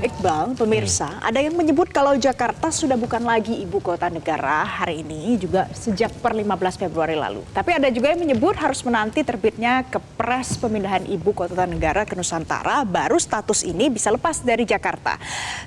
Iqbal, pemirsa, ada yang menyebut kalau Jakarta sudah bukan lagi ibu kota negara hari ini juga sejak per 15 Februari lalu. Tapi ada juga yang menyebut harus menanti terbitnya Kepres pemindahan ibu kota negara ke Nusantara, baru status ini bisa lepas dari Jakarta.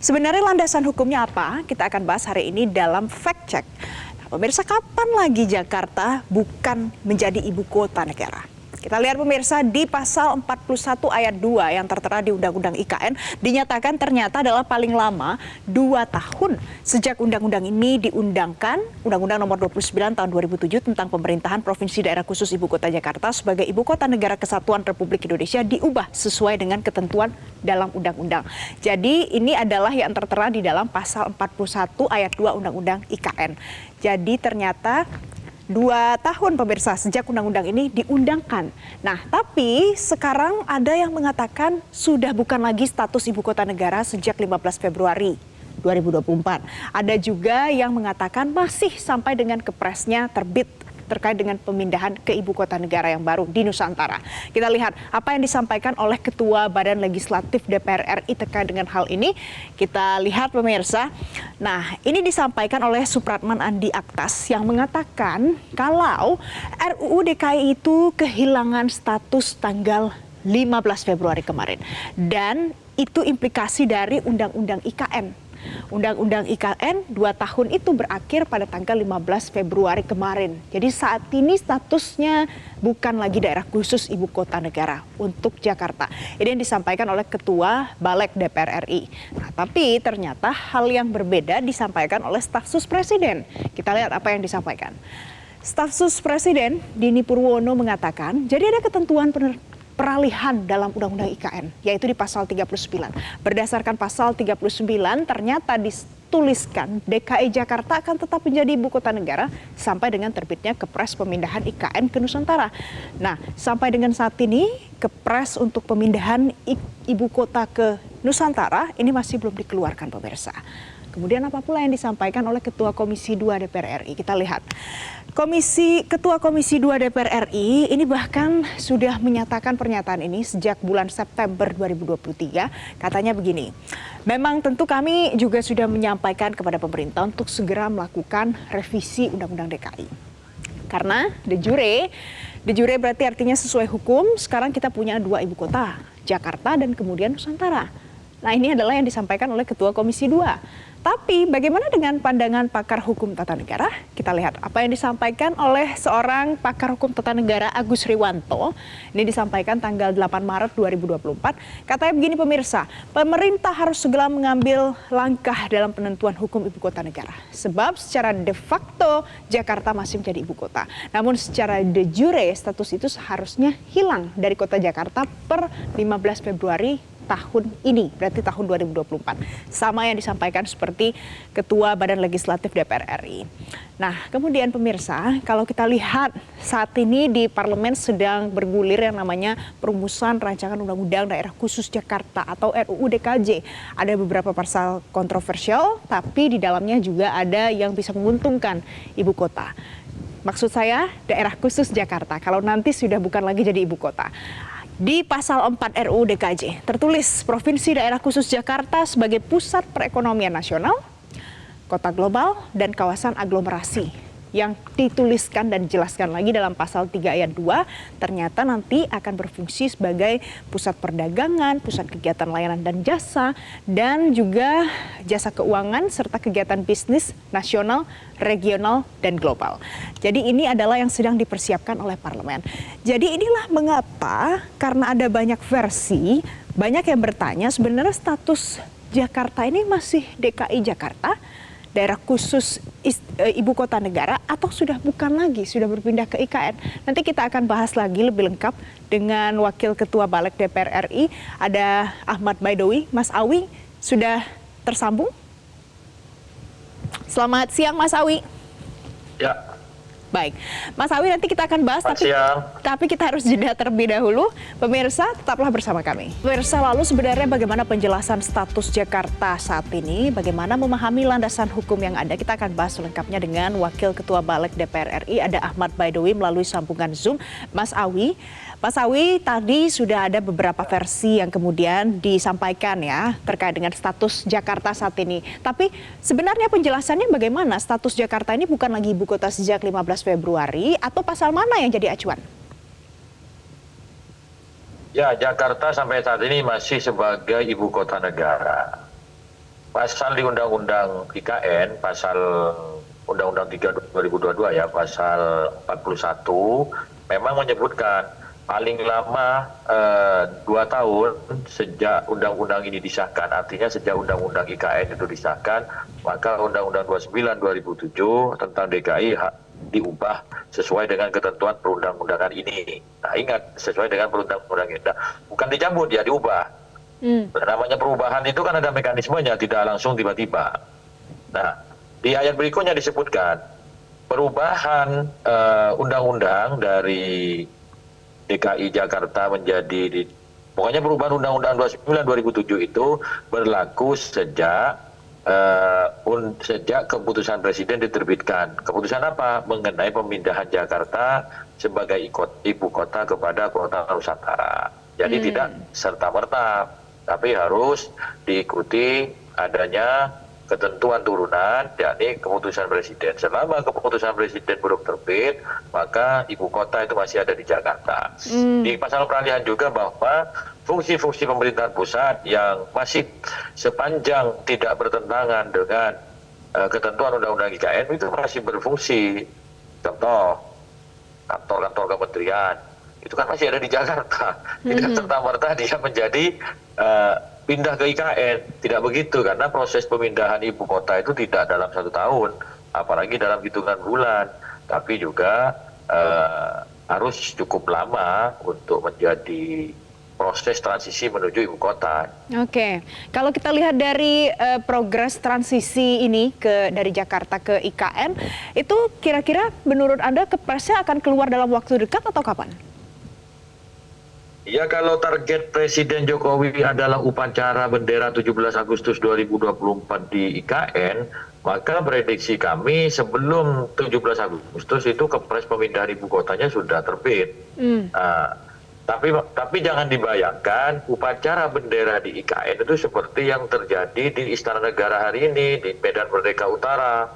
Sebenarnya landasan hukumnya apa? Kita akan bahas hari ini dalam Fact Check. Nah, pemirsa, kapan lagi Jakarta bukan menjadi ibu kota negara? Kita lihat pemirsa di pasal 41 ayat 2 yang tertera di Undang-Undang IKN dinyatakan ternyata adalah paling lama 2 tahun sejak undang-undang ini diundangkan, Undang-Undang nomor 29 tahun 2007 tentang pemerintahan Provinsi Daerah Khusus Ibu Kota Jakarta sebagai Ibu Kota Negara Kesatuan Republik Indonesia diubah sesuai dengan ketentuan dalam undang-undang. Jadi ini adalah yang tertera di dalam pasal 41 ayat 2 Undang-Undang IKN. Jadi ternyata 2 tahun pemirsa sejak undang-undang ini diundangkan. Nah, tapi sekarang ada yang mengatakan sudah bukan lagi status ibu kota negara sejak 15 Februari 2024. Ada juga yang mengatakan masih sampai dengan kepresnya terbit terkait dengan pemindahan ke ibu kota negara yang baru di Nusantara. Kita lihat apa yang disampaikan oleh Ketua Badan Legislatif DPR RI terkait dengan hal ini. Kita lihat pemirsa. Nah, ini disampaikan oleh Supratman Andi Aktas yang mengatakan kalau RUU DKI itu kehilangan status tanggal 15 Februari kemarin. Dan itu implikasi dari Undang-Undang IKN. Undang-Undang IKN 2 tahun itu berakhir pada tanggal 15 Februari kemarin. Jadi saat ini statusnya bukan lagi daerah khusus ibu kota negara untuk Jakarta. Ini yang disampaikan oleh Ketua Balek DPR RI. Nah, tapi ternyata hal yang berbeda disampaikan oleh staf sus Presiden. Kita lihat apa yang disampaikan. Staf sus Presiden Dini Purwono mengatakan, jadi ada ketentuan peralihan dalam Undang-Undang IKN, yaitu di pasal 39. Berdasarkan pasal 39, ternyata dituliskan DKI Jakarta akan tetap menjadi ibu kota negara sampai dengan terbitnya Kepres pemindahan IKN ke Nusantara. Nah, sampai dengan saat ini, Kepres untuk pemindahan ibu kota ke Nusantara ini masih belum dikeluarkan, pemirsa. Kemudian apa pula yang disampaikan oleh Ketua Komisi 2 DPR RI? Kita lihat. Ketua Komisi 2 DPR RI ini bahkan sudah menyatakan pernyataan ini sejak bulan September 2023. Katanya begini, memang tentu kami juga sudah menyampaikan kepada pemerintah untuk segera melakukan revisi Undang-Undang DKI. Karena de jure berarti artinya sesuai hukum, sekarang kita punya 2 ibu kota, Jakarta dan kemudian Nusantara. Nah, ini adalah yang disampaikan oleh Ketua Komisi 2. Tapi bagaimana dengan pandangan pakar hukum tata negara? Kita lihat apa yang disampaikan oleh seorang pakar hukum tata negara Agus Riwanto. Ini disampaikan tanggal 8 Maret 2024. Katanya begini pemirsa, pemerintah harus segera mengambil langkah dalam penentuan hukum ibu kota negara. Sebab secara de facto Jakarta masih menjadi ibu kota. Namun secara de jure status itu seharusnya hilang dari kota Jakarta per 15 Februari tahun ini, berarti tahun 2024. Sama yang disampaikan seperti Ketua Badan Legislatif DPR RI. Nah, kemudian pemirsa, kalau kita lihat saat ini di parlemen sedang bergulir yang namanya perumusan rancangan undang-undang daerah khusus Jakarta atau RUU DKJ. Ada beberapa pasal kontroversial, tapi di dalamnya juga ada yang bisa menguntungkan ibu kota. Maksud saya daerah khusus Jakarta, kalau nanti sudah bukan lagi jadi ibu kota. Di pasal 4 RUU DKJ tertulis Provinsi Daerah Khusus Jakarta sebagai pusat perekonomian nasional, kota global, dan kawasan aglomerasi. Yang dituliskan dan dijelaskan lagi dalam pasal 3 ayat 2, ternyata nanti akan berfungsi sebagai pusat perdagangan, pusat kegiatan layanan dan jasa, dan juga jasa keuangan serta kegiatan bisnis nasional, regional, dan global. Jadi ini adalah yang sedang dipersiapkan oleh parlemen. Jadi inilah mengapa karena ada banyak versi, banyak yang bertanya sebenarnya status Jakarta ini masih DKI Jakarta, daerah khusus ibu kota negara, atau sudah bukan lagi, sudah berpindah ke IKN. Nanti kita akan bahas lagi lebih lengkap dengan Wakil Ketua Balek DPR RI, ada Ahmad Baidowi. Mas Awi sudah tersambung? Selamat siang Mas Awi. Ya. Baik, Mas Awi nanti kita akan bahas, tapi kita harus jeda terlebih dahulu. Pemirsa, tetaplah bersama kami. Pemirsa, lalu sebenarnya bagaimana penjelasan status Jakarta saat ini? Bagaimana memahami landasan hukum yang ada? Kita akan bahas selengkapnya dengan Wakil Ketua Balik DPR RI, ada Ahmad Baidowi melalui sambungan Zoom. Mas Awi, tadi sudah ada beberapa versi yang kemudian disampaikan ya terkait dengan status Jakarta saat ini. Tapi sebenarnya penjelasannya bagaimana status Jakarta ini bukan lagi ibu kota sejak 15 Februari atau pasal mana yang jadi acuan? Ya, Jakarta sampai saat ini masih sebagai ibu kota negara. Pasal di Undang-Undang IKN, pasal Undang-Undang 3 2022 ya, pasal 41 memang menyebutkan paling lama 2 tahun sejak undang-undang ini disahkan. Artinya sejak undang-undang IKN itu disahkan, maka Undang-Undang 29 2007 tentang DKI diubah sesuai dengan ketentuan perundang-undangan ini. Nah, ingat, sesuai dengan perundang-undangan ini. Nah, bukan dicabut, ya diubah. Namanya perubahan itu kan ada mekanismenya, tidak langsung tiba-tiba. Nah, di ayat berikutnya disebutkan perubahan undang-undang dari DKI Jakarta menjadi pokoknya perubahan Undang-Undang 29 2007 itu berlaku sejak keputusan Presiden diterbitkan. Keputusan apa? Mengenai pemindahan Jakarta sebagai ibu kota kepada kota Nusantara. Jadi tidak serta-merta, tapi harus diikuti adanya ketentuan turunan, yakni keputusan Presiden. Selama keputusan Presiden belum terbit, maka ibu kota itu masih ada di Jakarta. Di pasal peralihan juga bahwa fungsi-fungsi pemerintahan pusat yang masih sepanjang tidak bertentangan dengan ketentuan Undang-Undang IKN itu masih berfungsi. Contoh, kantor-kantor kementerian itu kan masih ada di Jakarta. Tidak serta-merta dia menjadi pindah ke IKN, tidak begitu, karena proses pemindahan ibu kota itu tidak dalam 1 tahun, apalagi dalam hitungan bulan, tapi juga harus cukup lama untuk menjadi proses transisi menuju ibu kota. Oke, kalau kita lihat dari progres transisi ini dari Jakarta ke IKN, itu kira-kira menurut Anda Kepresnya akan keluar dalam waktu dekat atau kapan? Ya, kalau target Presiden Jokowi adalah upacara bendera 17 Agustus 2024 di IKN, maka prediksi kami sebelum 17 Agustus itu Kepres pemindahan ibu kotanya sudah terbit. Tapi jangan dibayangkan upacara bendera di IKN itu seperti yang terjadi di Istana Negara hari ini, di Medan Merdeka Utara,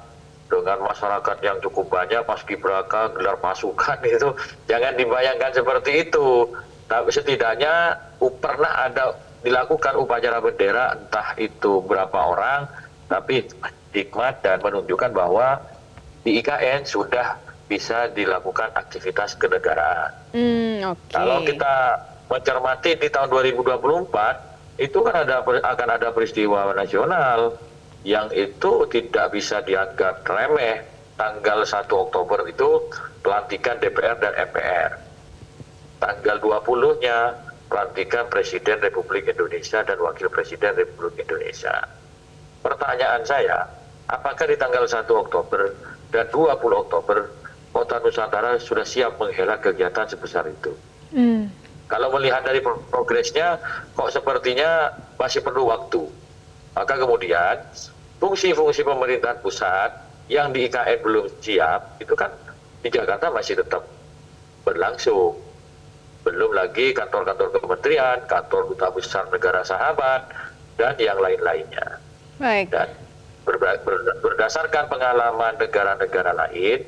dengan masyarakat yang cukup banyak, paskibraka, gelar pasukan itu. Jangan dibayangkan seperti itu. Tapi setidaknya pernah ada dilakukan upacara bendera, entah itu berapa orang, tapi hikmat dan menunjukkan bahwa di IKN sudah bisa dilakukan aktivitas kenegaraan. Kalau kita mencermati di tahun 2024, itu kan akan ada peristiwa nasional yang itu tidak bisa dianggap remeh. Tanggal 1 Oktober itu pelantikan DPR dan MPR. Tanggal 20-nya pelantikan Presiden Republik Indonesia dan Wakil Presiden Republik Indonesia. Pertanyaan saya, apakah di tanggal 1 Oktober dan 20 Oktober Kota Nusantara sudah siap menghelat kegiatan sebesar itu? Kalau melihat dari progresnya, kok sepertinya masih perlu waktu. Maka kemudian fungsi-fungsi pemerintahan pusat yang di IKN belum siap, itu kan di Jakarta masih tetap berlangsung. Belum lagi kantor-kantor kementerian, kantor duta besar negara sahabat, dan yang lain-lainnya. Baik. Dan berdasarkan pengalaman negara-negara lain,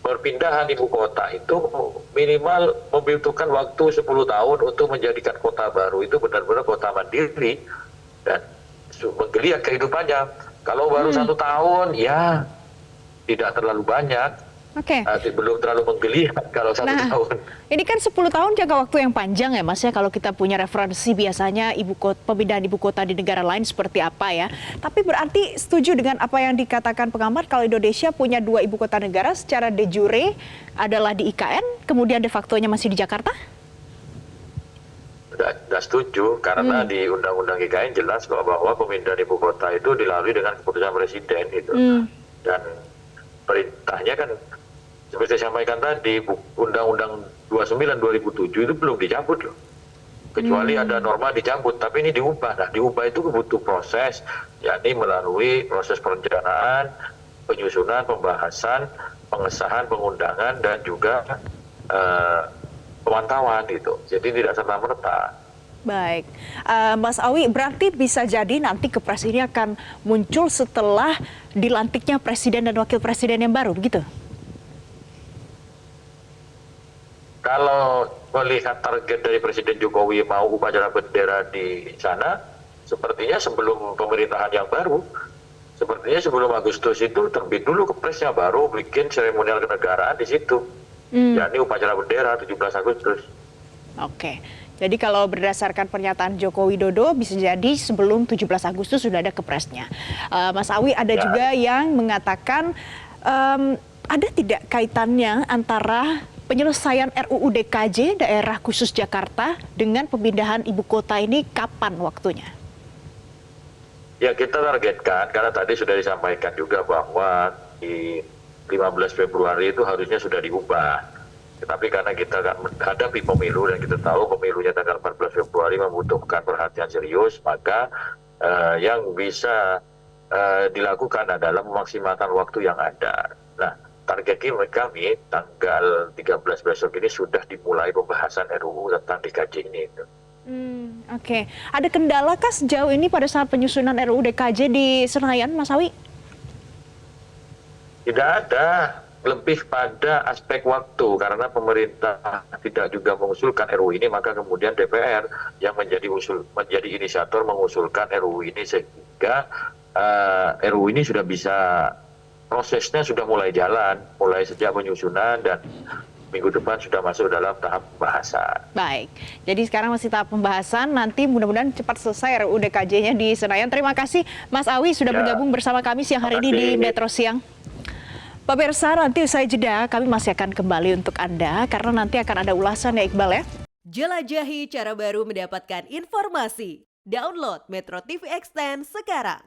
perpindahan ibu kota itu minimal membutuhkan waktu 10 tahun untuk menjadikan kota baru itu benar-benar kota mandiri dan menggeliat kehidupannya. Kalau baru 1 tahun, ya tidak terlalu banyak. Belum terlalu menggeliat kalau 1 tahun. Ini kan 10 tahun jangka waktu yang panjang ya Mas ya, kalau kita punya referensi biasanya pemindahan ibu kota di negara lain seperti apa ya. Tapi berarti setuju dengan apa yang dikatakan pengamat kalau Indonesia punya 2 ibu kota negara secara de jure adalah di IKN, kemudian de facto-nya masih di Jakarta? Tidak setuju, karena di Undang-Undang IKN jelas bahwa pemindahan ibu kota itu dilalui dengan keputusan Presiden gitu. Dan perintahnya kan Seperti saya sampaikan tadi, Undang-Undang 29 2007 itu belum dicabut loh. Kecuali ada norma dicabut, tapi ini diubah. Nah, diubah itu butuh proses, yakni melalui proses perencanaan, penyusunan, pembahasan, pengesahan, pengundangan, dan juga pemantauan gitu. Jadi tidak serta-merta. Baik, Mas Awi, berarti bisa jadi nanti Kepres ini akan muncul setelah dilantiknya Presiden dan Wakil Presiden yang baru, begitu? Kalau melihat target dari Presiden Jokowi mau upacara bendera di sana, sepertinya sebelum pemerintahan yang baru, sepertinya sebelum Agustus itu terbit dulu Kepresnya, baru bikin seremonial kenegaraan di situ. Yakni upacara bendera 17 Agustus. Oke, jadi kalau berdasarkan pernyataan Joko Widodo bisa jadi sebelum 17 Agustus sudah ada Kepresnya. Mas Awi, ada juga yang mengatakan ada tidak kaitannya antara penyelesaian RUU DKJ daerah khusus Jakarta dengan pemindahan ibu kota ini kapan waktunya? Ya, kita targetkan karena tadi sudah disampaikan juga bahwa di 15 Februari itu harusnya sudah diubah. Tetapi karena kita menghadapi pemilu dan kita tahu pemilunya tanggal 14 Februari membutuhkan perhatian serius, maka yang bisa dilakukan adalah memaksimalkan waktu yang ada. Nah, target kami tanggal 13 besok ini sudah dimulai pembahasan RUU tentang DKJ ini. Oke, ada kendala kah sejauh ini pada saat penyusunan RUU DKJ di Senayan, Mas Awi? Tidak ada, lebih pada aspek waktu karena pemerintah tidak juga mengusulkan RUU ini, maka kemudian DPR yang menjadi inisiator mengusulkan RUU ini sehingga RUU ini sudah bisa, prosesnya sudah mulai jalan, mulai sejak penyusunan dan minggu depan sudah masuk dalam tahap pembahasan. Baik, jadi sekarang masih tahap pembahasan, nanti mudah-mudahan cepat selesai RUU DKJ-nya di Senayan. Terima kasih Mas Awi sudah bergabung bersama kami siang hari ini di Metro Siang. Pemirsa, nanti usai jeda kami masih akan kembali untuk Anda karena nanti akan ada ulasan ya Iqbal ya. Jelajahi cara baru mendapatkan informasi. Download Metro TV Extend sekarang.